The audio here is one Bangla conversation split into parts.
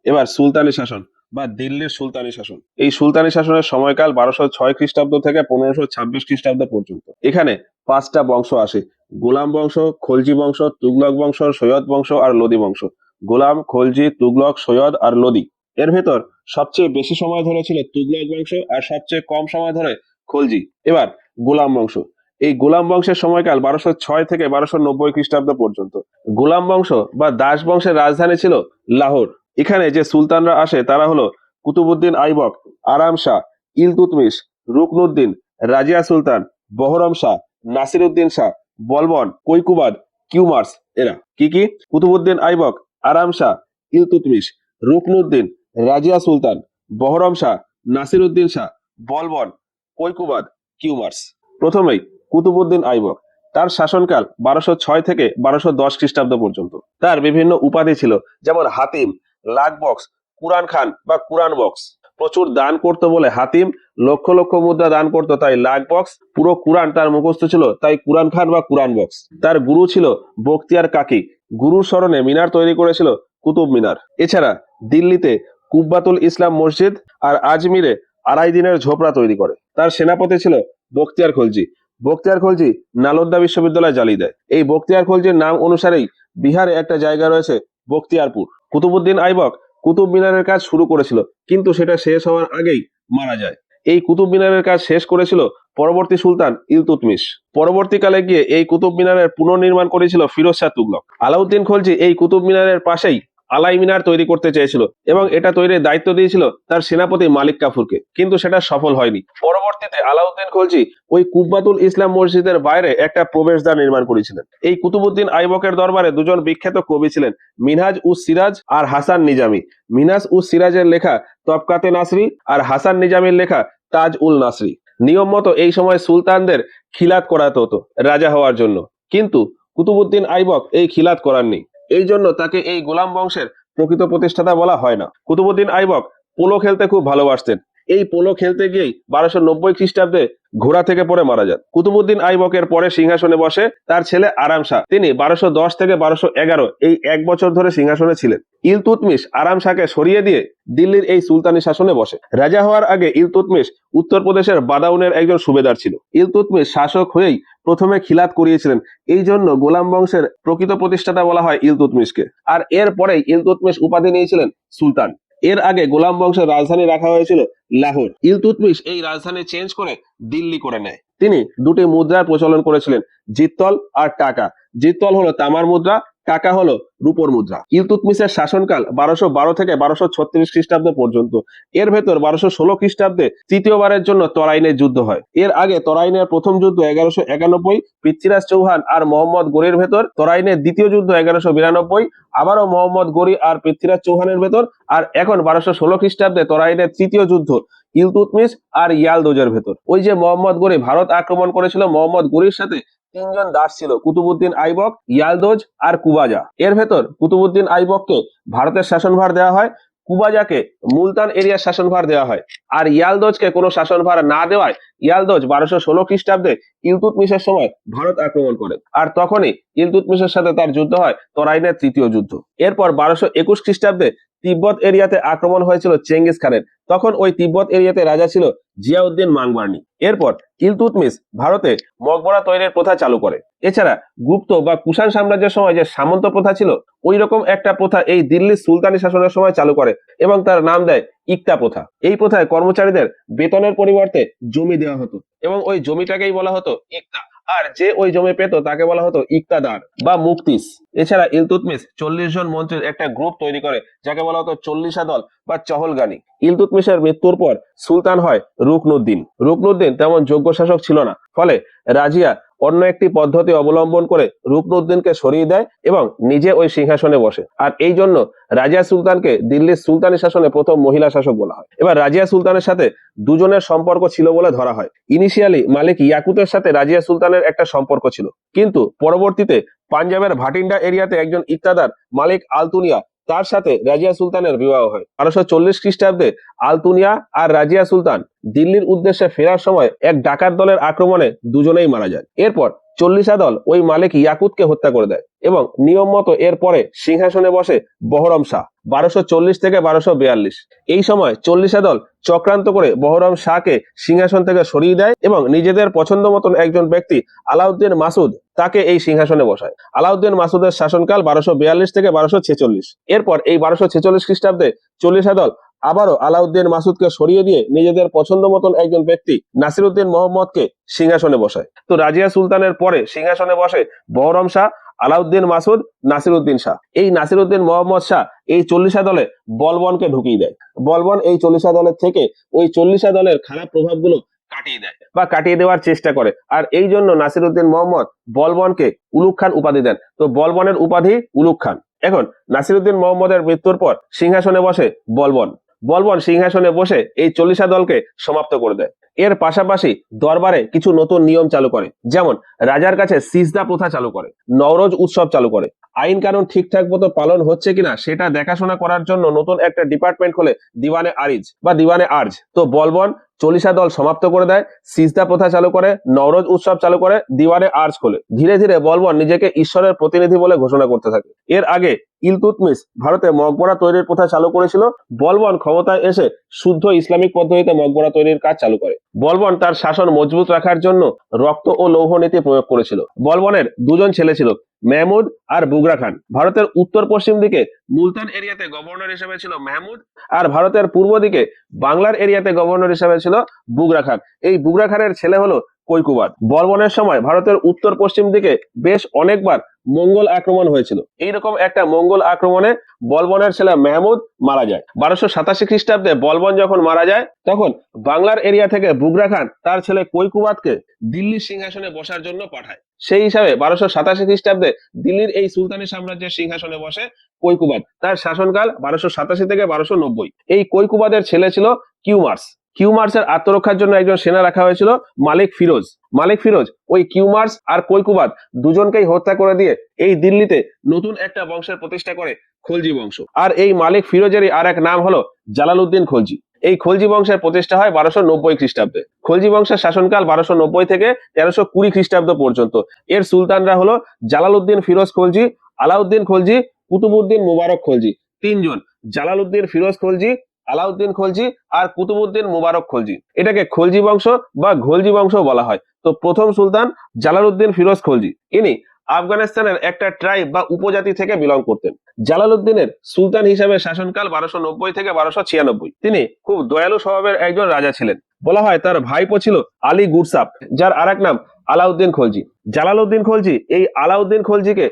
এবার সুলতানি শাসন বা দিল্লির সুলতানি শাসন। এই সুলতানি শাসনের সময়কাল 1206 খ্রিস্টাব্দ থেকে 1526 খ্রিস্টাব্দ পর্যন্ত। এখানে 5টা বংশ আসে: গোলাম বংশ, খলজি বংশ, তুগলক বংশ, সৈয়দ বংশ আর লোদি বংশ। গোলাম, খলজি, তুগলক, সৈয়দ আর লোদি। এর ভেতর সবচেয়ে বেশি সময় ধরে ছিল তুগলক বংশ আর সবচেয়ে কম সময় ধরে খলজি। এবার গোলাম বংশ। এই গোলাম বংশের সময়কাল 1206 থেকে 1290 খ্রিস্টাব্দ পর্যন্ত। গোলাম বংশ বা দাস বংশের রাজধানী ছিল লাহোর। এখানে যে সুলতানরা আসে তারা হলো কুতুবুদ্দিন আইবক, আরাম শাহ, ইলতুৎমিশ, রুকনুদ্দিন, রাজিয়া সুলতান, বহরম শাহ, নাসিরউদ্দিন শাহ, বলবন, কৈকুবাদ, কিউমার্স। এরা কি কি? কুতুবুদ্দিন আইবক, আরাম শাহ, ইলতুৎমিশ, রুকনুদ্দিন, রাজিয়া সুলতান, বহরম শাহ, নাসিরউদ্দিন শাহ, বলবন, কৈকুবাদ, কিউমার্স। প্রথমেই কুতুবুদ্দিন আইবক। তার শাসনকাল 1206 থেকে 1210 খ্রিস্টাব্দ পর্যন্ত। তার বিভিন্ন উপাধি ছিল, যেমন হাতিম, লাখ বক্স, কুরআন খান বা কুরআন বক্স। প্রচুর দান করতো বলে হাতিম, লক্ষ লক্ষ মুদ্রা দান করতো তাই লাখ বক্স, পুরো কুরআন তার মুখস্থ ছিল তাই কুরআন খান বা কুরআন বক্স। তার গুরু ছিল বখতিয়ার কাকি। গুরুর স্মরণে মিনার তৈরি করেছিল কুতুব মিনার। এছাড়া দিল্লিতে কুব্বাতুল ইসলাম মসজিদ আর আজমিরে আড়াই দিনের ঝোপড়া তৈরি করে। তার সেনাপতি ছিল বখতিয়ার খলজি। বখতিয়ার খলজি নালন্দা বিশ্ববিদ্যালয় জ্বালিয়ে দেয়। এই বখতিয়ার খলজির নাম অনুসারেই বিহারে একটা জায়গা রয়েছে বখতিয়ারপুর। কুতুবুদ্দিন আইবক কুতুব মিনারের কাজ শুরু করেছিল, কিন্তু সেটা শেষ হওয়ার আগেই মারা যায়। এই কুতুব মিনারের কাজ শেষ করেছিল পরবর্তী সুলতান ইলতুৎমিশ। পরবর্তীকালে গিয়ে এই কুতুব মিনারের পুনর্নির্মাণ করেছিল ফিরোজ শাহ তুগলক। আলাউদ্দিন খলজি এই কুতুব মিনারের পাশেই আলাই মিনার তৈরি করতে চেয়েছিল এবং এটা তৈরির দায়িত্ব দিয়েছিল তার সেনাপতি মালিক কাফুরকে, কিন্তু সেটা সফল হয়নি। পরবর্তীতে আলাউদ্দিন খলজি ওই কুব্বাতুল ইসলাম মসজিদের বাইরে একটা প্রবেশদ্বার নির্মাণ করেছিলেন। এই কুতুবুদ্দিন আইবকের দরবারে দুজন বিখ্যাত কবি ছিলেন, মিনহাজ উস সিরাজ আর হাসান নিজামি। মিনহাজ উস সিরাজের লেখা তবকাতে নাসরি আর হাসান নিজামির লেখা তাজ উল নাসরি। নিয়ম মতো এই সময় সুলতানদের খিলাত করাতে হতো রাজা হওয়ার জন্য, কিন্তু কুতুবুদ্দিন আইবক এই খিলাত করাননি। এই জন্য তাকে এই গোলাম বংশের প্রকৃত প্রতিষ্ঠাতা বলা হয় না। কুতুবুদ্দিন আইবক পোলো খেলতে খুব ভালোবাসতেন। এই পোলো খেলতে গিয়েই 1290 খ্রিস্টাব্দে ঘোড়া থেকে পড়ে মারা যান। কুতুবুদ্দিন আইবকের পরে সিংহাসনে বসে তার ছেলে আরাম শাহ। তিনি 1210 থেকে 1211 এই 1 বছর ধরে সিংহাসনে ছিলেন। ইলতুৎমিশ আরাম শাহকে সরিয়ে দিয়ে দিল্লির এই সুলতানি শাসনে বসে। রাজা হওয়ার আগে ইলতুৎমিশ উত্তরপ্রদেশের বাদাউনের একজন সুবেদার ছিল। ইলতুৎমিশ শাসক হয়েই প্রথমে খিলাত করিয়েছিলেন, এই জন্য গোলাম বংশের প্রকৃত প্রতিষ্ঠাতা বলা হয় ইলতুৎমিশকে। আর এর পরেই ইলতুৎমিশ উপাধি নিয়েছিলেন সুলতান। এর আগে গোলাম বংশের রাজধানী রাখা হয়েছিল লাহোর। ইলতুৎমিশ এই রাজধানী চেঞ্জ করে দিল্লি করে নেয়। তিনি দুটি মুদ্রার প্রচলন করেছিলেন, জিত্তল আর টাকা। জিত্তল হলো তামার মুদ্রা, টাকা হলো রূপোর মুদ্রা। ইলতুৎমিশের শাসনকাল 1212 থেকে 1236 খ্রিস্টাব্দ পর্যন্ত। এর ভেতর 1216 খ্রিস্টাব্দে তৃতীয়বারের জন্য তরাইনের যুদ্ধ হয়। এর আগে তরাইনের প্রথম যুদ্ধ 1191, পৃথ্বীরাজ চৌহান আর মোহাম্মদ গনির ভেতর। তরাইনের দ্বিতীয় যুদ্ধ 1192, আবারও মোহাম্মদ গনি আর পৃথ্বীরাজ চৌহানের ভেতর। আর এখন 1216 খ্রিস্টাব্দে তরাইনের তৃতীয় যুদ্ধ ইলতুৎমিশ আর ইয়ালদোজের ভেতর। ওই যে মোহাম্মদ গনি ভারত আক্রমণ করেছিল, মোহাম্মদ গনির সাথে 3জন দাস ছিল, কুতুবুদ্দিন আইবক, ইয়ালদোজ আর কুবাজা। এর ভেতর কুতুবুদ্দিন আইবককে ভারতের শাসনভার দেওয়া হয়, কুবাজাকে মুলতান এরিয়ার শাসনভার দেওয়া হয়, আর ইয়ালদোজকে কোনো শাসনভার না দেওয়ায় ইয়ালদোজ 1216 খ্রিস্টাব্দে ইলতুৎমিশের সময় ভারত আক্রমণ করে। আর তখনই ইলতুৎমিশের সাথে তার যুদ্ধ হয় তরাইনের তৃতীয় যুদ্ধ। এরপর 1221 খ্রিস্টাব্দে তিব্বত এরিয়াতে আক্রমণ হয়েছিল চেঙ্গিস খানের। তখন ওই তিব্বত এরিয়াতে রাজা ছিল জিয়াউদ্দিন মাংবার্নি। এরপর ইলতুৎমিশ ভারতে মকবরা তৈরির প্রথা চালু করে। এছাড়া গুপ্ত বা কুষাণ সাম্রাজ্যের সময় যে সামন্ত প্রথা ছিল, ওই রকম একটা প্রথা এই দিল্লির সুলতানি শাসনের সময় চালু করে এবং তার নাম দেয় ইকতা প্রথা। এই প্রথায় কর্মচারীদের বেতনের পরিবর্তে জমি দেওয়া হতো এবং ওই জমিটাকেই বলা হতো ইকতা। আর যে ওই জমি পেত তাকে বলা হতো ইকতাদার বা মুক্তিস। এছাড়া ইলতুৎমিশ 40 জন মন্ত্রীর একটা গ্রুপ তৈরি করে, যাকে বলা হতো 40 দল বা চহলগানি। ইলতুৎমিশের মৃত্যুর পর সুলতান হয় রুকনুদ্দিন। রুকনুদ্দিন তেমন যোগ্য শাসক ছিল না, ফলে রাজিয়া অন্য একটি পদ্ধতি অবলম্বন করে রুকনুদ্দিনকে সরিয়ে দেয় এবং নিজে ওই সিংহাসনে বসে। আর এই জন্য রাজিয়া সুলতানকে দিল্লির সুলতানি শাসনে প্রথম মহিলা শাসক বলা হয়। এবার রাজিয়া সুলতানের সাথে দুজনের সম্পর্ক ছিল বলে ধরা হয়। ইনিশিয়ালি মালিক ইয়াকুতের সাথে রাজিয়া সুলতানের একটা সম্পর্ক ছিল, কিন্তু পরবর্তীতে পাঞ্জাবের ভাটিন্ডা এরিয়াতে একজন ইকতাদার মালিক আলতুনিয়া, তার সাথে রাজিয়া সুলতানের বিবাহ হয়। 1240 খ্রিস্টাব্দে আলতুনিয়া আর রাজিয়া সুলতান দিল্লির উদ্দেশ্যে ফেরার সময় এক ডাকাত দলের আক্রমণে দুজনেই মারা যায়। এরপর চল্লিশা দল ওই মালিক ইয়াকুতকে হত্যা করে দেয় এবং নিয়ম মতো এরপরে সিংহাসনে বসে বহরম শাহ 1240 থেকে 1242। এই সময় চল্লিশা দল চক্রান্ত করে বহরম শাহকে সিংহাসন থেকে সরিয়ে দেয় এবং নিজেদের পছন্দ মতন একজন ব্যক্তি আলাউদ্দিন মাসুদ তাকে এই সিংহাসনে বসায়। আলাউদ্দিন মাসুদের শাসনকাল 1242 থেকে 1246। এরপর এই 1246 খ্রিস্টাব্দে চল্লিশা দল আবারও আলাউদ্দিন মাসুদকে সরিয়ে দিয়ে নিজেদের পছন্দ মতন একজন ব্যক্তি নাসিরউদ্দিন মোহাম্মদকে সিংহাসনে বসায়। তো রাজিয়া সুলতানের পরে সিংহাসনে বসে বহরম শাহ, আলাউদ্দিন মাসুদ, নাসিরউদ্দিন শাহ। এই নাসিরউদ্দিন মোহাম্মদ শাহ এই চল্লিশা দলে বলবনকে ঢুকিয়ে দেয়। বলবন এই চল্লিশা দলের থেকে ওই চল্লিশা দলের খারাপ প্রভাবগুলো কাটিয়ে দেয় বা কাটিয়ে দেওয়ার চেষ্টা করে। আর এই জন্য নাসিরউদ্দিন মোহাম্মদ বলবনকে উলুগ খান উপাধি দেন। তো বলবনের উপাধি উলুগ খান। এখন নাসিরউদ্দিন মোহাম্মদের মৃত্যুর পর সিংহাসনে বসে বলবন। বলবন সিংহাসনে বসে এই চল্লিশা দলকে সমাপ্ত করে দেয়। এর পাশাপাশি দরবারে কিছু নতুন নিয়ম চালু করে, যেমন রাজার কাছে সিজদা প্রথা চালু করে, নওরোজ উৎসব চালু করে। আইন কানুন ঠিকঠাক মতো পালন হচ্ছে কিনা সেটা দেখাশোনা করার জন্য নতুন একটা ডিপার্টমেন্ট খোলে দিওয়ানে আরিজ বা দিওয়ানে আর্জ। তো বলবন চল্লিশা দল সমাপ্ত করে দেয়, সিজদা প্রথা চালু করে, নওরোজ উৎসব চালু করে, দিওয়ানে আর্জ খোলে। ধীরে ধীরে বলবন নিজেকে ঈশ্বরের প্রতিনিধি বলে ঘোষণা করতে থাকে। এর আগে ইলতুৎমিশ ভারতে মকবরা তৈরির প্রথা চালু করেছিল। বলবন ক্ষমতায় এসে শুদ্ধ ইসলামিক পদ্ধতিতে মকবরা তৈরির কাজ চালু করে। বলবন তার শাসন মজবুত রাখার জন্য রক্ত ও লৌহ নীতি প্রয়োগ করেছিল। বলবনের দুজন ছেলে ছিল, মেহমুদ আর বুগরা খান। ভারতের উত্তর পশ্চিম দিকে মুলতান এরিয়াতে গভর্নর হিসেবে ছিল মেহমুদ, আর ভারতের পূর্ব দিকে বাংলার এরিয়াতে গভর্নর হিসেবে ছিল বুগরা খান। এই বুগরা খানের ছেলে হলো কৈকুবাদ। বলবনের সময় ভারতের উত্তর পশ্চিম দিকে বেশ অনেকবার মঙ্গল আক্রমণ হয়েছিল। এইরকম একটা মঙ্গল আক্রমণে বলবনের ছেলে মেহমুদ মারা যায়। 1287 খ্রিস্টাব্দে বলবন যখন মারা যায় তখন বাংলার এরিয়া থেকে বুগরা খান তার ছেলে কৈকুবাদকে দিল্লির সিংহাসনে বসার জন্য পাঠায়। সেই হিসাবে 1287 খ্রিস্টাব্দে দিল্লির এই সুলতানি সাম্রাজ্যের সিংহাসনে বসে কৈকুবাদ। তার শাসনকাল 1287 থেকে 1290। এই কৈকুবাদের ছেলে ছিল কিউমার্স। কিউমার্সের আত্মরক্ষার জন্য একজন সেনা রাখা হয়েছিল মালিক ফিরোজ। মালিক ফিরোজ ওই কিউমার্স আর কৈকুবাদ দুজনকেই হত্যা করে দিয়ে এই দিল্লিতে নতুন একটা বংশের প্রতিষ্ঠা করে খলজি বংশ। আর এই মালিক ফিরোজেরই আর এক নাম হলো জালালউদ্দিন খলজি। এই খলজি বংশের প্রতিষ্ঠা হয় 1290 খ্রিস্টাব্দে। খলজি বংশের শাসনকাল 1290 থেকে 1320 খ্রিস্টাব্দ পর্যন্ত। এর সুলতানরা হলো জালালউদ্দিন ফিরোজ খলজি, আলাউদ্দিন খলজি, কুতুবউদ্দিন মুবারক খলজি। তিনজন, জালালউদ্দিন ফিরোজ খলজি, আলাউদ্দিন খলজি আর কুতুবউদ্দিন মুবারক খলজি। এটাকে খলজি বংশ বা ঘলজি বংশ বলা হয়। তো প্রথম সুলতান জালালউদ্দিন ফিরোজ খলজি, ইনি আফগানিস্তানের একটা ট্রাইব বা উপজাতি থেকে বিলং করতেন। জালালউদ্দিনের সুলতান হিসাবে শাসনকাল 1290 থেকে 1296। তিনি খুব দয়ালু স্বভাবের একজন রাজা ছিলেন। বলা হয় তার ভাইপো ছিল আলী গুরসাপ, যার আরেক নাম আলাউদ্দিন খলজি। জালালউদ্দিন খলজি এই আলাউদ্দিন খলজিকে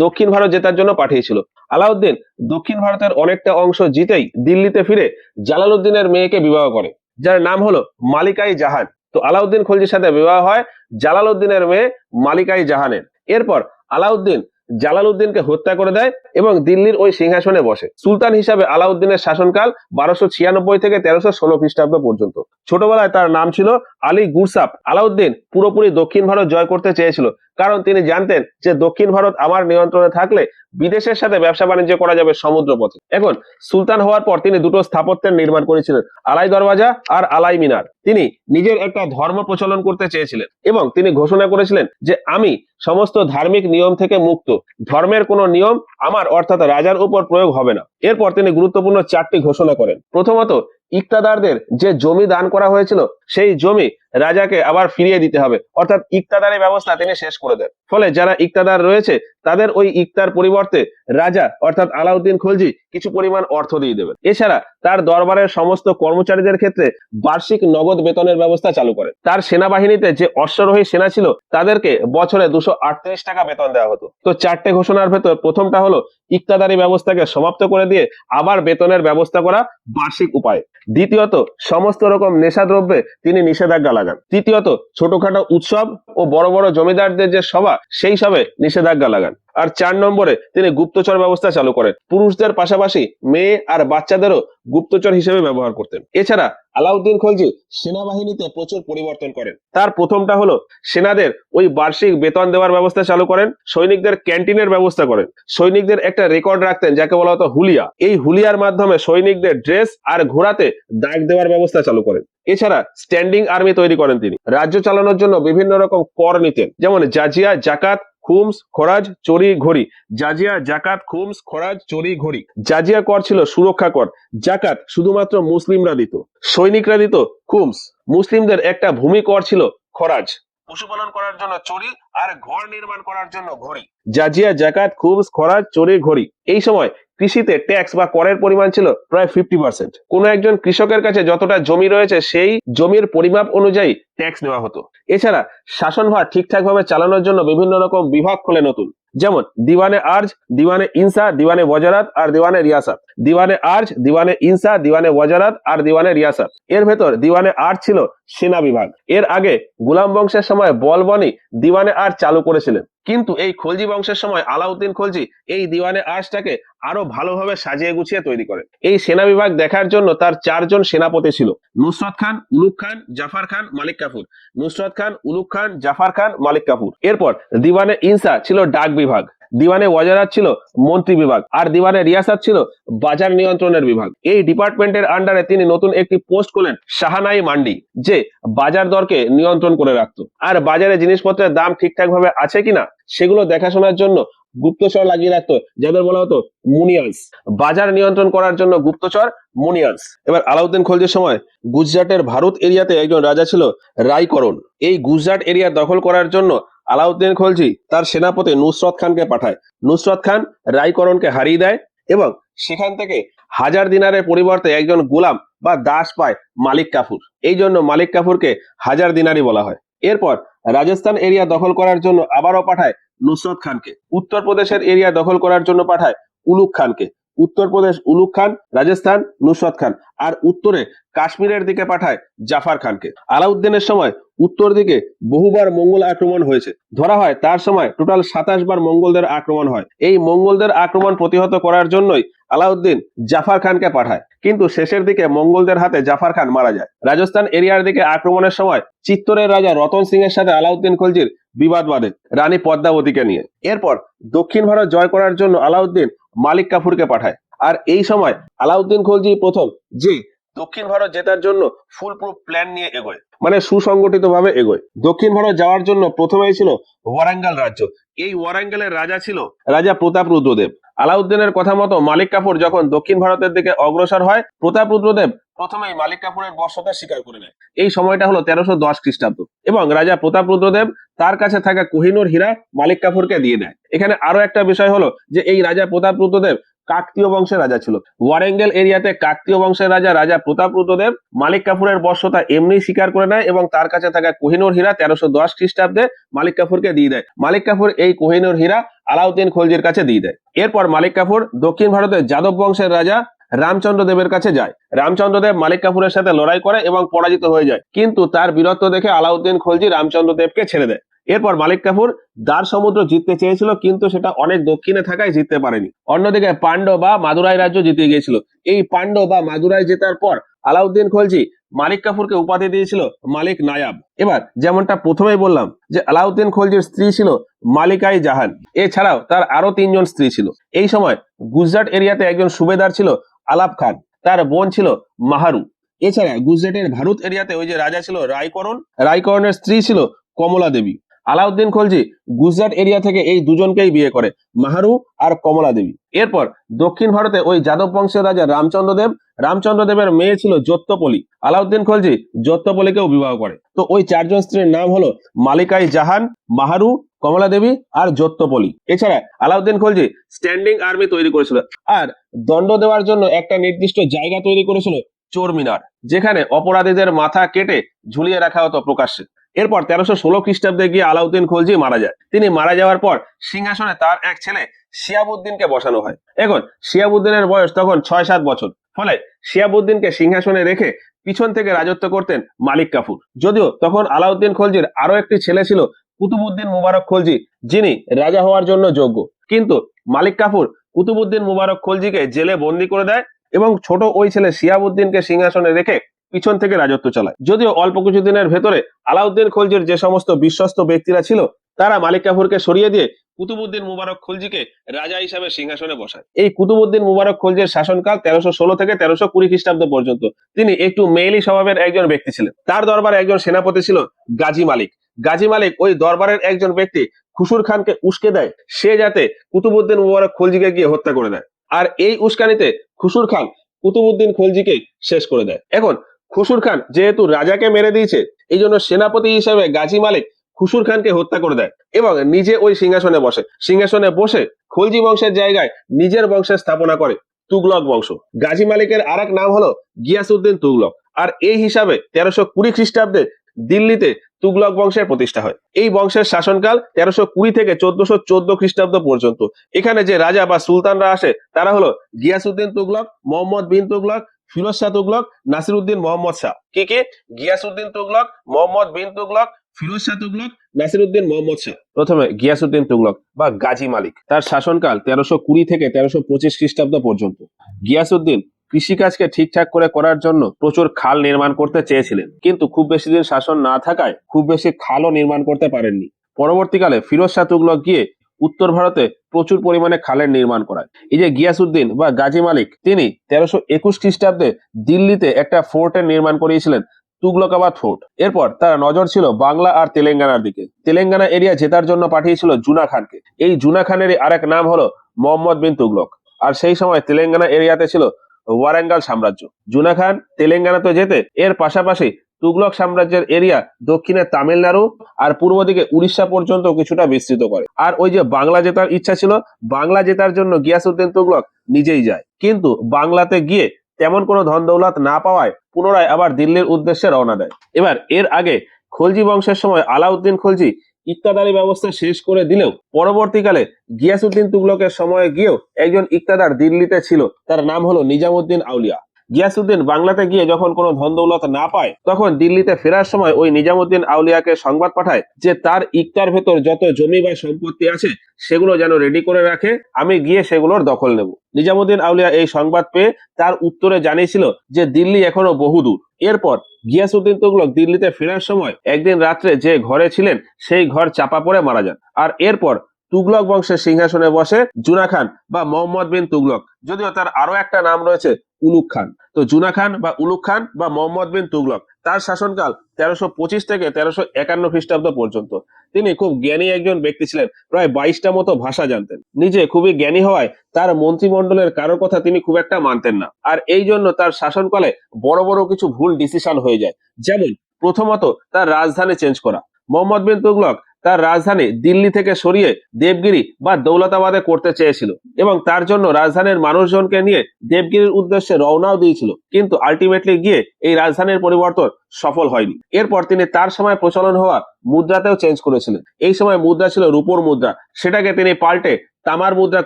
দক্ষিণ ভারত জেতার জন্য পাঠিয়েছিল। আলাউদ্দিন দক্ষিণ ভারতের অনেকটা অংশ জিতেই দিল্লিতে ফিরে জালালউদ্দিনের মেয়েকে বিবাহ করে, যার নাম হলো মালিকাই জাহান। তো আলাউদ্দিন খলজির সাথে বিবাহ হয় জালালউদ্দিনের মেয়ে মালিকাই জাহানের। এরপর আলাউদ্দিন জালালউদ্দিনকে হত্যা করে দেয় এবং দিল্লির ওই সিংহাসনে বসে। সুলতান হিসাবে আলাউদ্দিনের শাসনকাল 1296 থেকে 1316 খ্রিস্টাব্দ পর্যন্ত। ছোটবেলায় তার নাম ছিল আলী গুরসাপ। আলাউদ্দিন পুরোপুরি দক্ষিণ ভারত জয় করতে চেয়েছিল, কারণ তিনি জানতেন যে দক্ষিণ ভারত আমার নিয়ন্ত্রণে থাকলে বিদেশের সাথে ব্যবসা বাণিজ্য করা যাবে সমুদ্র পথে। এখন সুলতান হওয়ার পর তিনি দুটো স্থাপত্যের নির্মাণ করেছিলেন, আলাই দরওয়াজা আর আলাই মিনার। তিনি নিজের একটা ধর্ম প্রচলন করতে চেয়েছিলেন এবং তিনি ঘোষণা করেছিলেন যে আমি সমস্ত ধার্মিক নিয়ম থেকে মুক্ত, ধর্মের কোনো নিয়ম আমার অর্থাৎ রাজার উপর প্রয়োগ হবে না। এরপর তিনি গুরুত্বপূর্ণ 4টি ঘোষণা করেন। প্রথমত, ইকতাদারদের যে জমি দান করা হয়েছিল সেই জমি রাজাকে আবার ফিরিয়ে দিতে হবে, অর্থাৎ ইকতাদারি ব্যবস্থা তিনি শেষ করে দেন। ফলে যারা ইকতাদার রয়েছে তাদের ওই ইকতার পরিবর্তে রাজা অর্থাৎ আলাউদ্দিন খলজি কিছু পরিমাণ অর্থ দিয়ে দেবেন। এছাড়া তার দরবারের সমস্ত কর্মচারীদের ক্ষেত্রে বার্ষিক নগদ বেতনের ব্যবস্থা চালু করেন। তার সেনাবাহিনীতে যে অশ্বারোহী সেনা ছিল তাদেরকে বছরে 238 টাকা বেতন দেওয়া হতো। তো 4টে ঘোষণার ভেতর প্রথমটা হলো ইকতাদারি ব্যবস্থাকে সমাপ্ত করে দিয়ে আবার বেতনের ব্যবস্থা করা বার্ষিক উপায়। দ্বিতীয়ত, সমস্ত রকম নেশাদ্রব্যে তিনি নিষেধাজ্ঞা লাগান। তৃতীয়ত, ছোটখাটো উৎসব ও বড় বড় জমিদারদের যে সভা সেই সবে নিষেধাজ্ঞা লাগান। আর 4 নম্বরে তিনি গুপ্তচর ব্যবস্থা চালু করেন। পুরুষদের পাশাপাশি মেয়ে আর বাচ্চাদেরও গুপ্তচর হিসেবে ব্যবহার করতেন। এছাড়া আলাউদ্দিন খলজি সেনাবাহিনীতে প্রচুর পরিবর্তন করেন। তার প্রথমটা হলো সেনাদের ওই বার্ষিক বেতন দেওয়ার ব্যবস্থা চালু করেন, সৈনিকদের ক্যান্টিনের ব্যবস্থা করেন, সৈনিকদের একটা রেকর্ড রাখতেন যাকে বলা হতো হুলিয়া। এই হুলিয়ার মাধ্যমে সৈনিকদের ড্রেস আর ঘোড়াতে দাগ দেওয়ার ব্যবস্থা চালু করেন। এছাড়া স্ট্যান্ডিং আর্মি তৈরি করেন তিনি। রাজ্য চালানোর জন্য বিভিন্ন রকম কর নিতেন, যেমন জাজিয়া, জাকাত, খুমস, খরাজ, চড়ি, ঘড়ি। জাজিয়া, জাকাত, খুমস, খরাজ, চড়ি, ঘড়ি। জাজিয়া কর ছিল সুরক্ষা কর। জাকাত শুধুমাত্র মুসলিমরা দিত, সৈনিকরা দিত খুমস। মুসলিমদের একটা ভূমি কর ছিল খরাজ, পশুপালন করার জন্য চড়ি, আর ঘর নির্মাণ করার জন্য ঘড়ি। জাজিয়া, জাকাত, খুমস, খরাজ, চড়ি, ঘড়ি। এই সময় কৃষিতে ট্যাক্স বা করের পরিমাণ ছিল প্রায় 50%। কোন একজন কৃষকের কাছে যতটা জমি রয়েছে সেই জমির পরিমাপ অনুযায়ী ট্যাক্স নেওয়া হতো। এছাড়া শাসনভার ঠিকঠাক ভাবে চালানোর জন্য বিভিন্ন রকম বিভাগ খোলে নতুন, যেমন দিওয়ানে আর্জ, দিওয়ানে ইনসা, দিওয়ানে ওয়াজারাত আর দিওয়ানে রিয়াসাত। দিওয়ানে আর্জ, দিওয়ানে ইনসা, দিওয়ানে ওয়াজারাত আর দিওয়ানে রিয়াসাত। এর ভেতর দিওয়ানে আর্জ ছিল সেনা বিভাগ। এর আগে গোলাম বংশের সময় বলবনি দিওয়ানে আর্জ চালু করেছিলেন, কিন্তু এই খলজি বংশের সময় আলাউদ্দিন খলজি এই দিওয়ানে আর্জটাকে আরো ভালোভাবে সাজিয়ে গুছিয়ে তৈরি করেন। এই সেনা বিভাগ দেখার জন্য তার 4 জন সেনাপতি ছিল: নুসরত খান, উলুগ খান, জাফর খান, মালিক কাফুর। নুসরত খান, উলুগ খান, জাফর খান, মালিক কাফুর। এরপর দিওয়ানে ইনসা ছিল ডাক বিভাগ, দিওয়ানে ওয়াজারাত ছিল মন্ত্রী বিভাগ, আর দিওয়ানে রিয়াসাত ছিল বাজার নিয়ন্ত্রণের বিভাগ। এই ডিপার্টমেন্টের আন্ডারে তিনি নতুন একটি পোস্ট খোলেন, শাহানাই মান্ডি, যে বাজার দরকে নিয়ন্ত্রণ করে রাখতো আর বাজারে জিনিসপত্রের দাম ঠিকঠাক ভাবে আছে কিনা সেগুলো দেখাশোনার জন্য গুপ্তচর লাগিয়ে রাখতো, যাদের বলা হতো মুনিয়ান্স। বাজার নিয়ন্ত্রণ করার জন্য গুপ্তচর, মুনিয়ান্স। এবার আলাউদ্দিন খলজির সময় গুজরাটের ভারত এরিয়াতে একজন রাজা ছিল রায়করণ। এই গুজরাট এরিয়া দখল করার জন্য আলাউদ্দিন খলজি তার সেনাপতি নুসরত খানকে পাঠায়। নুসরত খান রায়করণকে হারিয়ে দেয় এবং সেখান থেকে 1000 দিনারের পরিবর্তে একজন গোলাম বা দাস পায় মালিক কাফুর। এই জন্য মালিক কাফুরকে 1000 দিনারি বলা হয়। এরপর রাজস্থান এরিয়া দখল করার জন্য আবারও পাঠায় নুসরত খানকে। উত্তরপ্রদেশের এরিয়া দখল করার জন্য পাঠায় উলুগ খানকে। উত্তরপ্রদেশ উলুগ খান, রাজস্থান নুসরত খান, আর উত্তরে কাশ্মীরের দিকে পাঠায় জাফর খানকে। আলাউদ্দিনের সময় উত্তর দিকে বহুবার মঙ্গল আক্রমণ হয়েছে। ধরা হয় তার সময় টোটাল 27 বার মঙ্গলদের আক্রমণ হয়। এই মঙ্গলদের আক্রমণ প্রতিহত করার জন্যই আলাউদ্দিন জাফর খানকে পাঠায়, কিন্তু শেষের দিকে মঙ্গলদের হাতে জাফর খান মারা যায়। রাজস্থান এরিয়ার দিকে আক্রমণের সময় চিত্তরের রাজা রতন সিং এর সাথে আলাউদ্দিন খলজির বিবাদ বাঁধে রানী পদ্মাবতীকে নিয়ে। এরপর দক্ষিণ ভারত জয় করার জন্য আলাউদ্দিন মালিক কাফুরকে পাঠায়। আর এই সময় আলাউদ্দিন খলজি প্রথম যে দক্ষিণ ভারত জেতার জন্য ফুল প্রুফ প্ল্যান নিয়ে এগোয়, মানে সুসংগঠিত ভাবে এগোয়। দক্ষিণ ভারত যাওয়ার জন্য প্রথমেই ছিল ওয়ারাঙ্গাল রাজ্য। এই ওয়ারাঙ্গালের রাজা ছিল রাজা প্রতাপরুদ্রদেব। আলাউদ্দিনের কথা মতো মালিক কাফুর যখন দক্ষিণ ভারতের দিকে অগ্রসর হয়, প্রতাপরুদ্রদেব প্রথমেই মালিক কাফুরের বর্ষতা স্বীকার করে নেয়। এই সময়টা হলো 1310 খ্রিস্টাব্দ এবং রাজা প্রতাপরুদ্রদেব তার কাছে থাকা কোহিনূর হীরা মালিক কাফুরকে দিয়ে দেয়। এখানে আরো একটা বিষয় হলো যে এই রাজা প্রতাপরুদ্রদেব কাকতীয় বংশের রাজা ছিল। ওয়ারেঙ্গেল এরিয়াতে কাকতীয় বংশের রাজা রাজা প্রতাপরুদ্রদেব মালিক কাফুরের বর্ষতা এমনি স্বীকার করে নেয় এবং তার কাছে থাকা কোহিনূর হীরা 1310 খ্রিস্টাব্দে মালিক কাফুরকে দিয়ে দেয়। মালিক কাফুর এই কোহিনূর হীরা আলাউদ্দিন খলজির কাছে দিয়ে দেয়। এরপর মালিক কাফুর দক্ষিণ ভারতের যাদব বংশের রাজা রামচন্দ্র দেবের কাছে যায়। রামচন্দ্র দেব মালিক কাফুরের সাথে লড়াই করে এবং পরাজিত হয়ে যায়, কিন্তু তার বীরত্ব দেখে আলাউদ্দিন খলজি রামচন্দ্র দেবকে ছেড়ে দেয়। এরপর মালিক কাফুর দ্বার সমুদ্র জিততে চেয়েছিল, কিন্তু সেটা অনেক দক্ষিণে থাকায় জিততে পারেনি। অন্যদিকে পান্ডব বা মাদুরাই রাজ্য জিতে গিয়েছিল। এই পান্ডব বা মাদুরাই জেতার পর আলাউদ্দিন খলজি মালিক কাফুরকে উপাধি দিয়েছিল মালিক নায়াব। এবার যেমনটা প্রথমেই বললাম যে আলাউদ্দিন খলজির স্ত্রী ছিল মালিকাই জাহান, এছাড়াও তার আরো 3 জন স্ত্রী ছিল। এই সময় গুজরাট এরিয়াতে একজন সুবেদার ছিল আলাপ খান, তার বোন ছিল মাহারু। এছাড়া গুজরাটের ভারত এরিয়াতে ওই যে রাজা ছিল রায়করণ, রায়করণের স্ত্রী ছিল কমলা দেবী। আলাউদ্দিন খলজি গুজরাট এরিয়া থেকে এই দুজনকেই বিয়ে করে, মাহারু আর কমলা দেবী। এরপর দক্ষিণ ভারতে ওই যাদব বংশের রাজা রামচন্দ্র দেব, রামচন্দ্র দেবের মেয়ে ছিল জোত্তপলি। আলাউদ্দিন খলজি জোত্তপলিকেও বিবাহ করে। তো ওই 4 জন স্ত্রীর নাম হলো মালিকাই জাহান, মাহারু, কমলা দেবী আর জোত্তপলি। এছাড়া আলাউদ্দিন খলজি স্ট্যান্ডিং আর্মি তৈরি করেছিল আর দণ্ড দেওয়ার জন্য একটা নির্দিষ্ট জায়গা তৈরি করেছিল, চোর মিনার, যেখানে অপরাধীদের মাথা কেটে ঝুলিয়ে রাখা হতো প্রকাশ্যে। এরপর 1316 খ্রিস্টাব্দে গিয়ে আলাউদ্দিন খলজি মারা যায়। তিনি মারা যাওয়ার পর সিংহাসনে তার এক ছেলে শিয়াবুদ্দিনকে বসানো হয়। এখন শিয়াবুদ্দিনের বয়স তখন 6-7 বছর, ফলে শিয়াবুদ্দিনকে সিংহাসনে রেখে পিছন থেকে রাজত্ব করতেন মালিক কাফুর। যদিও তখন আলাউদ্দিন খলজির আরো একটি ছেলে ছিল কুতুবউদ্দিন মুবারক খলজি, যিনি রাজা হওয়ার জন্য যোগ্য, কিন্তু মালিক কাফুর কুতুবউদ্দিন মুবারক খলজিকে জেলে বন্দি করে দেয় এবং ছোট ওই ছেলে শিহাবুদ্দিনকে সিংহাসনে রেখে পিছন থেকে রাজত্ব চালায়। যদিও অল্প কিছুদিনের ভেতরে আলাউদ্দিন খলজির যে সমস্ত বিশ্বস্ত ব্যক্তিরা ছিল তারা মালিক কাফুরকে সরিয়ে দিয়ে কুতুবউদ্দিন মুবারক খলজিকে রাজা হিসাবে সিংহাসনে বসায়। এই কুতুবউদ্দিন মুবারক খলজির শাসনকাল 1316 থেকে 1320 খ্রিস্টাব্দ পর্যন্ত। তিনি একটু মেয়েলি স্বভাবের একজন ব্যক্তি ছিলেন। তার দরবারে একজন সেনাপতি ছিল গাজী মালিক। গাজী মালিক ওই দরবারের একজন ব্যক্তি খুসুর খানকে উস্কে দেয় সে যাতে কুতুবউদ্দিন মুবারক খলজিকে গিয়ে হত্যা করে দেয়। আর এই উস্কানিতে খুসুর খান কুতুবউদ্দিন খলজিকে শেষ করে দেয়। এখন খুসুর খান যেহেতু রাজাকে মেরে দিয়েছে, এই জন্য সেনাপতি হিসেবে গাজী মালিক খুসুর খানকে হত্যা করে দেয় এবং নিজে ওই সিংহাসনে বসে। সিংহাসনে বসে খলজি বংশের জায়গায় নিজের বংশের স্থাপনা করে তুগলক বংশ। গাজী মালিকের আরেক নাম হলো গিয়াসউদ্দিন তুগলক। আর এই হিসাবে 1320 খ্রিস্টাব্দে দিল্লিতে তুগলক বংশের প্রতিষ্ঠা হয়। এই বংশের শাসনকাল 1320 থেকে 1414 খ্রিস্টাব্দ পর্যন্ত। এখানে যে রাজা বা সুলতানরা আসে তারা হলো গিয়াসউদ্দিন তুগলক, মোহাম্মদ বিন তুগলক, ফিরোজ শাহ তুগলক, নাসিরউদ্দিন মোহাম্মদ শাহ। কি কি? গিয়াসউদ্দিন তুগলক, মোহাম্মদ বিন তুগলক, ফিরোজ শাহ তুগলক, নাসিরউদ্দিন মোহাম্মদ শাহ। প্রথমে গিয়াসউদ্দিন তুগলক বা গাজী মালিক, তার শাসনকাল 1320 থেকে 1325 খ্রিস্টাব্দ পর্যন্ত। গিয়াসউদ্দিন কৃষিকাজকে ঠিকঠাক করে করার জন্য প্রচুর খাল নির্মাণ করতে চেয়েছিলেন, কিন্তু খুব বেশি দিন শাসন না থাকায় খুব বেশি খালও নির্মাণ করতে পারেননি। পরবর্তীকালে ফিরোজ শাহ তুগলক গিয়ে উত্তর ভারতে প্রচুর পরিমাণে খালের নির্মাণ করায়। এই যে গিয়াসউদ্দিন বা গাজী মালিক, তিনি 1321 খ্রিস্টাব্দে দিল্লিতে একটা ফোর্টের নির্মাণ করিয়েছিলেন, তুগলকাবাদ ফোর্ট। এরপর তার নজর ছিল বাংলা আর তেলেঙ্গানার দিকে। তেলেঙ্গানা এরিয়া জেতার জন্য পাঠিয়েছিল জুনা খানকে। এই জুনা খানেরই আরেক নাম হলো মোহাম্মদ বিন তুগলক। আর সেই সময় তেলেঙ্গানা এরিয়াতে ছিল ওয়ারাঙ্গাল সাম্রাজ্য। জুনা খান তেলেঙ্গানাতে যেতে এর পাশাপাশি তুগলক সাম্রাজ্যের এরিয়া দক্ষিণে তামিলনাড়ু আর পূর্ব দিকে উড়িষ্যা পর্যন্ত কিছুটা বিস্তৃত করে। আর ওই যে বাংলা জেতার ইচ্ছা ছিল, বাংলা জেতার জন্য গিয়াসউদ্দিন তুগলক নিজেই যায়, কিন্তু বাংলাতে গিয়ে তেমন কোনো ধন দৌলত না পাওয়ায় পুনরায় আবার দিল্লির উদ্দেশ্যে রওনা দেয়। এবার এর আগে খলজি বংশের সময় আলাউদ্দিন খলজি ইকতাদারি ব্যবস্থা শেষ করে দিলেও পরবর্তীকালে গিয়াসউদ্দিন তুগলকের সময়ে গিয়েও একজন ইকতাদার দিল্লিতে ছিল, তার নাম হলো নিজামউদ্দিন আউলিয়া। গিয়াসউদ্দিন বাংলাতে গিয়ে যখন কোনো ধন দৌলত না পায়, তখন দিল্লিতে ফেরার সময় ওই নিজামউদ্দিন আউলিয়াকে সংবাদ পাঠায় যে তার ইকতার ভেতর যত জমি বা সম্পত্তি আছে সেগুলো যেন রেডি করে রাখে, আমি গিয়ে সেগুলোর দখল নেব। নিজামউদ্দিন আউলিয়া এই সংবাদ পেয়ে তার উত্তরে জানিয়েছিল যে দিল্লি এখনো বহুদূর। এরপর গিয়াসউদ্দিন তুগলক দিল্লিতে ফেরার সময় একদিন রাত্রে যে ঘরে ছিলেন সেই ঘর চাপা পড়ে মারা যান। আর এরপর তুগলক বংশের সিংহাসনে বসে জুনা খান বা মোহাম্মদ বিন তুগলক, যদিও তার আরো একটা নাম রয়েছে উলুক খান। তো জুনা খান বা উলুক খান বা মোহাম্মদ বিন তুগলক, তার শাসনকাল 1325 থেকে 1351 খ্রিস্টাব্দ পর্যন্ত। তিনি খুব জ্ঞানী একজন ব্যক্তি ছিলেন, প্রায় 22টা মতো ভাষা জানতেন। নিজে খুবই জ্ঞানী হওয়ায় তার মন্ত্রিমণ্ডলের কারোর কথা তিনি খুব একটা মানতেন না। আর এই জন্য তার শাসনকালে বড় বড় কিছু ভুল ডিসিশন হয়ে যায়। যেমন প্রথমত তার রাজধানী চেঞ্জ করা। মোহাম্মদ বিন তুগলক তার রাজধানী দিল্লি থেকে সরিয়ে দেবগিরি বা দৌলতাবাদে করতে চেয়েছিল এবং তার জন্য রাজধানীর মানুষজনকে নিয়ে দেবগিরির উদ্দেশ্যে রওনাও দিয়েছিল, কিন্তু আলটিমেটলি গিয়ে এই রাজধানীর পরিবর্তন সফল হয়নি। এরপর তিনি তার সময় প্রচলন হওয়া মুদ্রাতেও চেঞ্জ করেছিলেন। এই সময় মুদ্রা ছিল রূপোর মুদ্রা, সেটাকে তিনি পাল্টে তামার মুদ্রা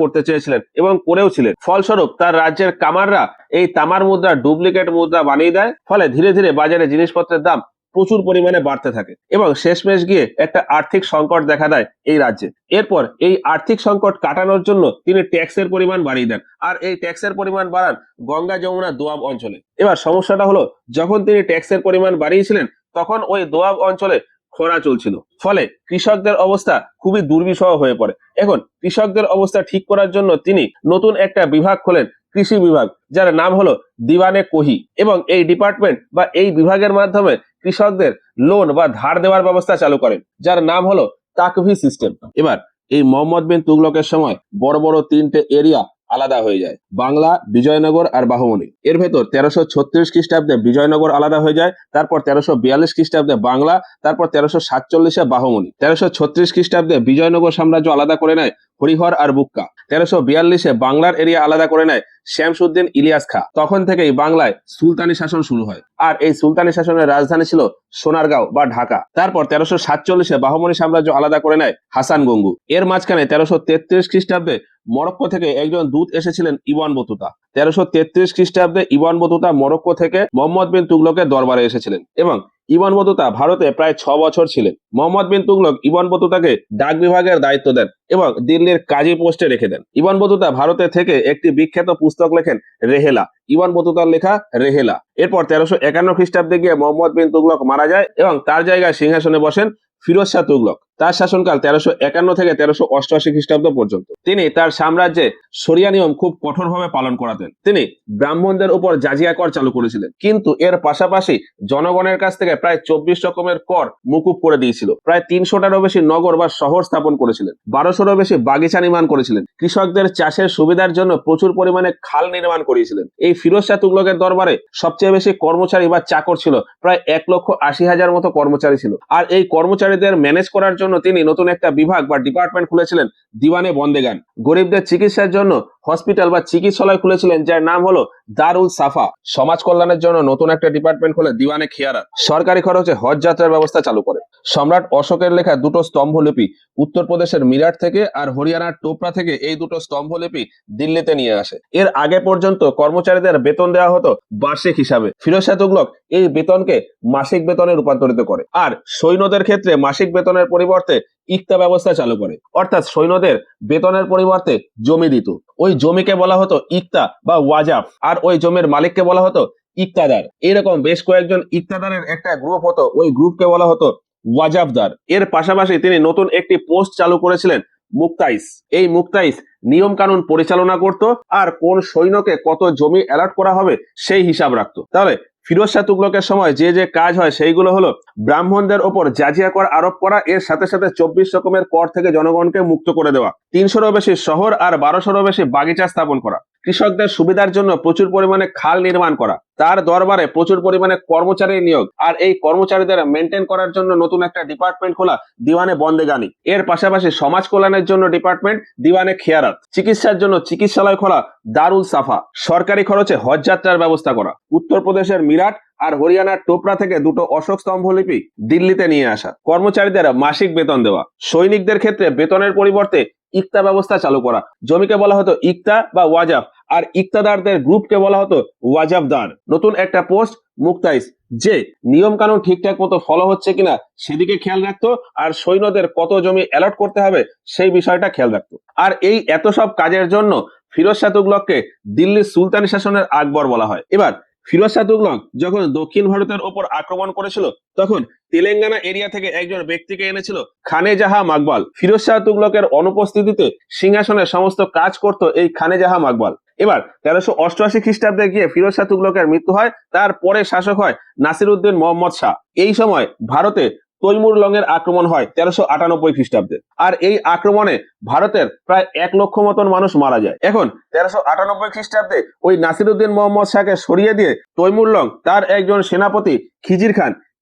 করতে চেয়েছিলেন এবং করেও ছিলেন। ফলস্বরূপ তার রাজ্যের কামাররা এই তামার মুদ্রা ডুপ্লিকেট মুদ্রা বানিয়ে দেয়, ফলে ধীরে ধীরে বাজারে জিনিসপত্রের দাম প্রচুর পরিমাণে বাড়তে থাকে এবং শেষমেশ গিয়ে একটা আর্থিক সংকট দেখা দেয় এই রাজ্যে। এরপর এই আর্থিক সংকট কাটানোর জন্য তিনি ট্যাক্সের পরিমাণ বাড়িয়ে দেন, আর এই ট্যাক্সের পরিমাণ বাড়ান গঙ্গা যমুনা দোয়াব অঞ্চলে। এবার সমস্যাটা হলো, যখন তিনি ট্যাক্সের পরিমাণ বাড়িয়েছিলেন তখন ওই দোয়াব অঞ্চলে খরা চলছিল, ফলে কৃষকদের অবস্থা খুবই দুর্বিষহ হয়ে পড়ে। এখন কৃষকদের অবস্থা ঠিক করার জন্য তিনি নতুন একটা বিভাগ খোলেন, কৃষি বিভাগ, যার নাম হলো দিওয়ানে কোহি। এবং এই ডিপার্টমেন্ট বা এই বিভাগের মাধ্যমে কৃষকদের লোন বা ধার দেওয়ার ব্যবস্থা চালু করেন, যার নাম হলো তাকভি সিস্টেম। এবার এই মোহাম্মদ বিন তুগলকের সময় বড় বড় তিনটে এরিয়া আলাদা হয়ে যায়, বাংলা, বিজয়নগর আর বাহুমনি। এর ভেতর 1336 খ্রিস্টাব্দে বিজয়নগর আলাদা হয়ে যায়, তারপর 1342 খ্রিস্টাব্দে বাংলা, তারপর 1347 বাহুমনি। 1336 খ্রিস্টাব্দে বিজয়নগর সাম্রাজ্য আলাদা করে নেয় হরিহর আর বুক্কা। 1342 বাংলার এরিয়া আলাদা করে নেয় শামসুদ্দিন ইলিয়াস খাঁ। তখন থেকেই বাংলায় সুলতানি শাসন শুরু হয়, আর এই সুলতানি শাসনের রাজধানী ছিল সোনারগাঁও বা ঢাকা। তারপর 1347 বাহুমনি সাম্রাজ্য আলাদা করে নেয় হাসান গঙ্গু। এর মাঝখানে 1333 খ্রিস্টাব্দে মরক্কো থেকে একজন দূত এসেছিলেন ইবন বতুতা। 1333 খ্রিস্টাব্দে ইবন বতুতা মরক্কো থেকে মোহাম্মদ বিন তুগলকের দরবারে এসেছিলেন এবং ইবন বতুতা ভারতে প্রায় 6 বছর ছিলেন। মোহাম্মদ বিন তুগলক ইবন বতুতাকে ডাক বিভাগের দায়িত্ব দেন এবং দিল্লির কাজী পোস্টে রেখে দেন। ইবন বতুতা ভারতে থেকে একটি বিখ্যাত পুস্তক লেখেন, রেহেলা। ইবন বতুতার লেখা রেহেলা। এরপর 1351 খ্রিস্টাব্দে গিয়ে মোহাম্মদ বিন তুগলক মারা যায় এবং তার জায়গায় সিংহাসনে বসেন ফিরোজ শাহ তুগলক। তার শাসনকাল 1351 থেকে 1388 খ্রিস্টাব্দ পর্যন্ত। তিনি তার সাম্রাজ্যে শরিয়া নিয়ম খুব কঠোরভাবে পালন করাতেন। তিনি ব্রাহ্মণদের উপর জাজিয়া কর চালু করেছিলেন, কিন্তু এর পাশাপাশি জনগণের কাছ থেকে প্রায় 24 রকমের কর মুকুব করে দিয়েছিল। প্রায় 300টারও বেশি নগর বা শহর স্থাপন করেছিলেন। 1200রও বেশি বাগিচা নির্মাণ করেছিলেন। কৃষকদের চাষের সুবিধার জন্য প্রচুর পরিমাণে খাল নির্মাণ করিয়েছিলেন। এই ফিরোজ শাহ তুগলকের দরবারে সবচেয়ে বেশি কর্মচারী বা চাকর ছিল, প্রায় 1,80,000 মতো কর্মচারী ছিল। আর এই কর্মচারীদের ম্যানেজ করার জন্য তিনি নতুন একটা বিভাগ বা ডিপার্টমেন্ট খুলেছিলেন, দিওয়ানে বন্দেগান। গরিবদের চিকিৎসার জন্য হসপিটাল বা চিকিৎসালয় খুলেছিলেন, যার নাম হলো দারুল সাফা। সমাজ কল্যাণের জন্য নতুন একটা ডিপার্টমেন্ট খুলে দিওয়ানে খিয়ারাত। সরকারি খরচে হজ যাত্রার ব্যবস্থা চালু করে। সম্রাট অশোকের লেখা 2টো স্তম্ভলিপি উত্তরপ্রদেশের মিরাট থেকে আর হরিয়ানার টোপরা থেকে এই 2টো স্তম্ভলিপি দিল্লিতে নিয়ে আসে। এর আগে পর্যন্ত কর্মচারীদের বেতন দেওয়া হতো বার্ষিক হিসাবে। ফিরোজ শাহ তুগলক এই বেতনকে মাসিক বেতনে রূপান্তরিত করে। আর সৈন্যদের ক্ষেত্রে মাসিক বেতনের পরিবর্তে ইক্তা ব্যবস্থা চালু করে, অর্থাৎ সৈন্যদের বেতনের পরিবর্তে জমি দিত। ওই জমিকে বলা হতো ইক্তা বা ওয়াজাফ, আর ওই জমির মালিককে বলা হতো ইক্তাদার। এরকম বেশ কয়েকজন ইক্তাদারের একটা গ্রুপ হতো, ওই গ্রুপকে বলা হতো ওয়াজাফদার। এর পাশাপাশি তিনি নতুন একটি পোস্ট চালু করেছিলেন, মুক্তাইস। এই মুক্তাইস নিয়ম কানুন পরিচালনা করত আর কোন সৈন্যকে কত জমি অ্যালট করা হবে সেই হিসাব রাখতো। তাহলে ফিরোজ শাহ তুগলকের সময় যে যে কাজ হয় সেইগুলো হলো ব্রাহ্মণদের ওপর জাজিয়া কর আরোপ করা, এর সাথে সাথে 24 রকমের কর থেকে জনগণকে মুক্ত করে দেওয়া, 300রও বেশি শহর আর 1200রও বেশি বাগিচা স্থাপন করা, কৃষকদের সুবিধার জন্য প্রচুর পরিমাণে খাল নির্মাণ করা, তার দরবারে প্রচুর পরিমাণে কর্মচারী নিয়োগ, আর এই কর্মচারীদের মেনটেন করার জন্য নতুন একটা ডিপার্টমেন্ট খোলা, দিওয়ানে বন্দেগানি। এর পাশাপাশি সমাজ কল্যাণের জন্য ডিপার্টমেন্ট, দিওয়ানে খিয়ারাত। চিকিৎসার জন্য চিকিৎসালয় খোলা, দারুল সাফা। সরকারি খরচে হজ যাত্রার ব্যবস্থা করা। উত্তরপ্রদেশের মিরাট আর হরিয়ানার টোপরা থেকে 2টো অশোক স্তম্ভলিপি দিল্লিতে নিয়ে আসা। কর্মচারীদের মাসিক বেতন দেওয়া। সৈনিকদের ক্ষেত্রে বেতনের পরিবর্তে ইক্তা ব্যবস্থা চালু করা। জমিকে বলা হতো ইক্তা বা ওয়াজাফ, আর ইক্তাদারদের গ্রুপকে বলা হতো ওয়াজাফদার। নতুন একটা পোস্ট, মুক্তাইস, যে নিয়ম কানুন ঠিকঠাক মতো ফলো হচ্ছে কিনা সেদিকে খেয়াল রাখতো, আর সৈন্যদের কত জমি অ্যালট করতে হবে সেই বিষয়টা খেয়াল রাখতো। আর এই এত সব কাজের জন্য ফিরোজ শাহ তুগলককে দিল্লির সুলতানি শাসনের আকবর বলা হয়। এবার ফিরোজ শাহ তুগলক যখন দক্ষিণ ভারতের ওপর আক্রমণ করেছিল, তখন তেলেঙ্গানা এরিয়া থেকে একজন ব্যক্তিকে এনেছিল, খানেজাহা মাকবাল। ফিরোজ শাহ তুগলকের অনুপস্থিতিতে সিংহাসনের সমস্ত কাজ করত এই খানেজাহা মাকবাল। এবার 1388 খ্রিস্টাব্দে গিয়ে ফিরোজ শাহ তুগলকের মৃত্যু হয়। তারপরে শাসক হয় নাসিরউদ্দিন মোহাম্মদ শাহ। এই সময় ভারতে তৈমুর লংয়ের আক্রমণ হয় 1398 খ্রিস্টাব্দে, আর এই আক্রমণে ভারতের প্রায় 1 লক্ষ মতন মানুষ মারা যায়। এখন 1398 খ্রিস্টাব্দে ওই নাসিরউদ্দিন মোহাম্মদ শাহকে সরিয়ে দিয়ে তৈমুর লং তার একজন সেনাপতি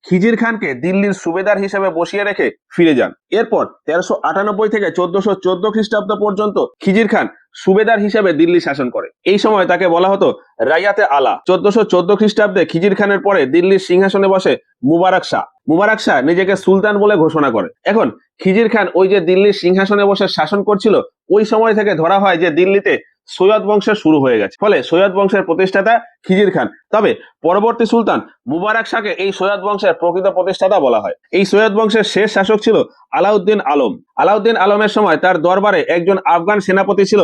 খিজির খানকে দিল্লির সুবেদার হিসেবে বসিয়ে রেখে ফিরে যান। এরপর 1398 থেকে 1414 খ্রিস্টাব্দ পর্যন্ত খিজির খান সুবেদার হিসেবে দিল্লি শাসন করে। এই সময় তাকে বলা হতো রায়াতে আলা। 1414 খ্রিস্টাব্দে খিজির খানের পরে দিল্লির সিংহাসনে বসে মুবারক শাহ নিজেকে সুলতান বলে ঘোষণা করে। এখন খিজির খান ওই যে দিল্লির সিংহাসনে বসে শাসন করছিল, ওই সময় থেকে ধরা হয় যে দিল্লিতে সৈয়দ বংশের শুরু হয়ে গেছে। ফলে সৈয়দ বংশের প্রতিষ্ঠাতা খিজির খান। তবে পরবর্তী সুলতান মুবারক শাহকে এই সৈয়দ বংশের প্রকৃত প্রতিষ্ঠাতা বলা হয়। এই সৈয়দ বংশের শেষ শাসক ছিল আলাউদ্দিন আলমের সময় তার দরবারে একজন আফগান সেনাপতি ছিল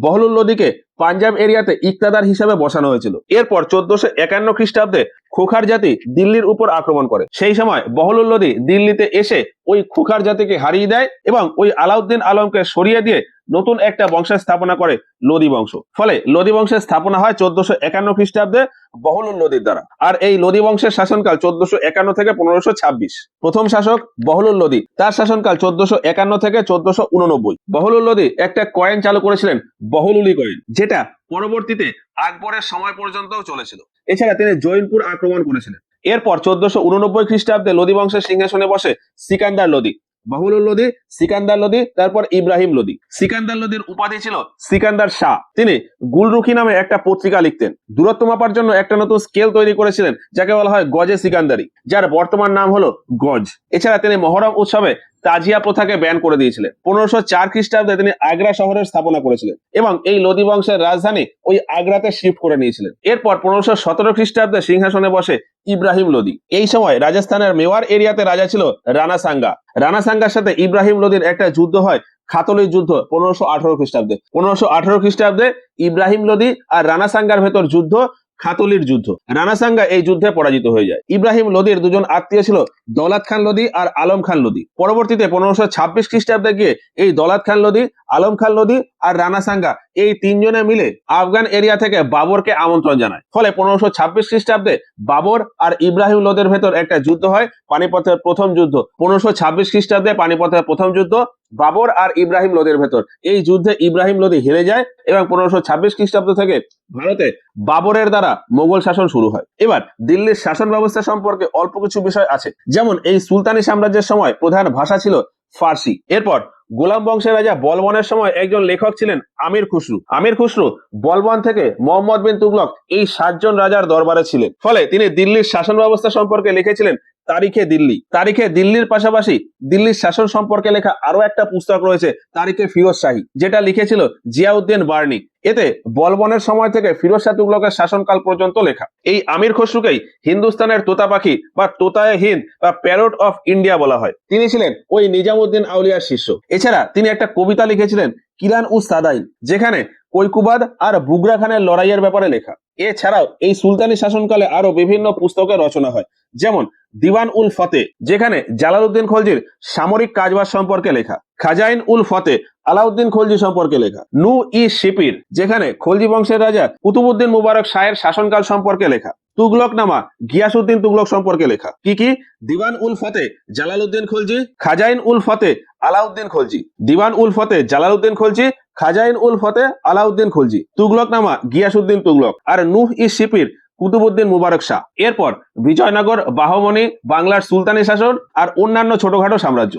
বহলুল লোদিকে পাঞ্জাব এরিয়াতে ইক্তাদার হিসাবে বসানো হয়েছিল। এরপর 1451 খ্রিস্টাব্দে খোখার জাতি দিল্লির উপর আক্রমণ করে। সেই সময় বহলুল লোদি দিল্লিতে এসে ওই খোখার জাতিকে হারিয়ে দেয় এবং ওই আলাউদ্দিন আলমকে সরিয়ে দিয়ে নতুন একটা বংশের স্থাপনা করে, লোদি বংশ। ফলে লোদি বংশের স্থাপনা হয় 1451 খ্রিস্টাব্দে বহলুল লোদির দ্বারা। আর এই লোদি বংশের শাসনকাল 1451 থেকে 1526। প্রথম শাসক বহলুল লোদি, তার শাসনকাল 1451 থেকে 1489। বহলুল লোদি একটা কয়েন চালু করেছিলেন, বহলুলি কয়েন, যেটা পরবর্তীতে আকবরের সময় পর্যন্ত চলেছিল। এছাড়া তিনি জৈনপুর আক্রমণ করেছিলেন। এরপর 1489 খ্রিস্টাব্দে লোদি বংশের সিংহাসনে বসে সিকান্দার লোদি। বহলুল লোদি, সিকান্দার লোদি, তারপর ইব্রাহিম লোদি। সিকান্দার লোদির উপাধি ছিল সিকান্দার শাহ। তিনি গুলরুখি নামে একটা পত্রিকা লিখতেন। দূরত্ব মাপার জন্য একটা নতুন স্কেল তৈরি করেছিলেন, যাকে বলা হয় গজে সিকান্দারি, যার বর্তমান নাম হলো গজ। এছাড়া তিনি মহরম উৎসবে তাজিয়া প্রথাকে ব্যান করে দিয়েছিলেন। 1504 খ্রিস্টাব্দে তিনি আগ্রা শহরের স্থাপনা করেছিলেন এবং এই লোদি বংশের রাজধানী ওই আগ্রাতে শিফট করে নিয়েছিলেন। এরপর 1517 খ্রিস্টাব্দে সিংহাসনে বসে ইব্রাহিম লোদি। এই সময় রাজস্থানের মেওয়ার এরিয়াতে রাজা ছিল রানা সাঙ্গা। রানা সাঙ্গার সাথে ইব্রাহিম লোদির একটা যুদ্ধ হয়, খাতলির যুদ্ধ, 1518 খ্রিস্টাব্দে। 1518 খ্রিস্টাব্দে ইব্রাহিম লোদি আর রানা সাঙ্গার ভেতর যুদ্ধ, খাতলির যুদ্ধ। রানা সাঙ্গা এই যুদ্ধে পরাজিত হয়ে যায়। ইব্রাহিম লোদির দুজন আত্মীয় ছিল দৌলত খান লোদি আর আলম খান লোদি। পরবর্তীতে 1526 খ্রিস্টাব্দে গিয়ে এই দৌলত খান লোদি, আলম খান লোদি আর রানা সাঙ্গা এই তিনজনে মিলে আফগান এরিয়া থেকে বাবরকে আমন্ত্রণ জানায়। ফলে 1526 খ্রিস্টাব্দে বাবর আর ইব্রাহিম লোদের ভেতর একটা যুদ্ধ হয়, পানিপথের প্রথম যুদ্ধ। 1526 খ্রিস্টাব্দে পানিপথের প্রথম যুদ্ধ বাবর আর ইব্রাহিম লোদের ভেতর। এই যুদ্ধে ইব্রাহিম লোদি হেরে যায় এবং 1526 খ্রিস্টাব্দ থেকে ভারতে বাবরের দ্বারা মোগল শাসন শুরু হয়। এবার দিল্লির শাসন ব্যবস্থা সম্পর্কে অল্প কিছু বিষয় আছে, যেমন এই সুলতানি সাম্রাজ্যের সময় প্রধান ভাষা ছিল ফার্সি। এরপর গোলাম বংশের রাজা বলবনের সময় একজন লেখক ছিলেন আমির খুসরু। আমির খুসরু বলবন থেকে মোহাম্মদ বিন তুগলক এই 7 জন রাজার দরবারে ছিলেন। ফলে তিনি দিল্লির শাসন ব্যবস্থা সম্পর্কে লিখেছিলেন তারিখে দিল্লি। তারিখে দিল্লির পাশাপাশি দিল্লির শাসন সম্পর্কে লেখা আরো একটা পুস্তক রয়েছে, তারিখে ফিরোজ শাহী, যেটা লিখেছিল জিয়াউদ্দিন বার্নি। এতে বলবনের সময় থেকে ফিরোজ শাহ তুগলকের শাসনকাল পর্যন্ত লেখা। এই আমির খসরুকেই হিন্দুস্তানের তোতা পাখি বা তোতায়ে হিন্দ বা প্যারট অফ ইন্ডিয়া বলা হয়। তিনি ছিলেন ওই নিজামুদ্দিন আউলিয়ার শিষ্য। এছাড়া তিনি একটা কবিতা লিখেছিলেন কিরান উস সাদাইন, যেখানে কৈকুবাদ আর বুগরা খানের লড়াইয়ের ব্যাপারে লেখা। এছাড়াও এই সুলতানি শাসনকালে আরো বিভিন্ন পুস্তকের রচনা হয়, যেমন দিওয়ান উল ফতে, যেখানে জালালউদ্দিন খলজির সামরিক কাজবাজ সম্পর্কে লেখা। খাজাইন উল ফতে আলাউদ্দিন খলজি সম্পর্কে লেখা। নু ই শিপির, যেখানে খলজি বংশের রাজা কুতুবউদ্দিন মুবারক শাহের শাসনকাল সম্পর্কে লেখা। তুগলকনামা গিয়াসউদ্দিন তুগলক সম্পর্কে লেখা। কি কি? দিওয়ান উল ফতে জালালউদ্দিন খলজি, খাজাইন উল ফতে আলাউদ্দিন খলজি, দিওয়ান উল ফতে জালালউদ্দিন খলজি, খাজাইন উল ফতে আলাউদ্দিন খলজি, তুগলকনামা গিয়াসউদ্দিন তুগলক আর নুহ ই শিপির কুতুবউদ্দিন মুবারক শাহ। এরপর বিজয়নগর, বাহমনি, বাংলার সুলতানি শাসন আর অন্যান্য ছোটখাটো সাম্রাজ্য।